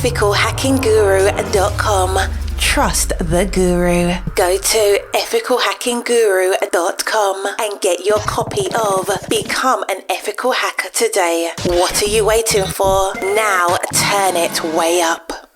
ethicalhackingguru.com. Trust the guru. Go to ethicalhackingguru.com and get your copy of Become an Ethical Hacker today. What are you waiting for? Now turn it way up.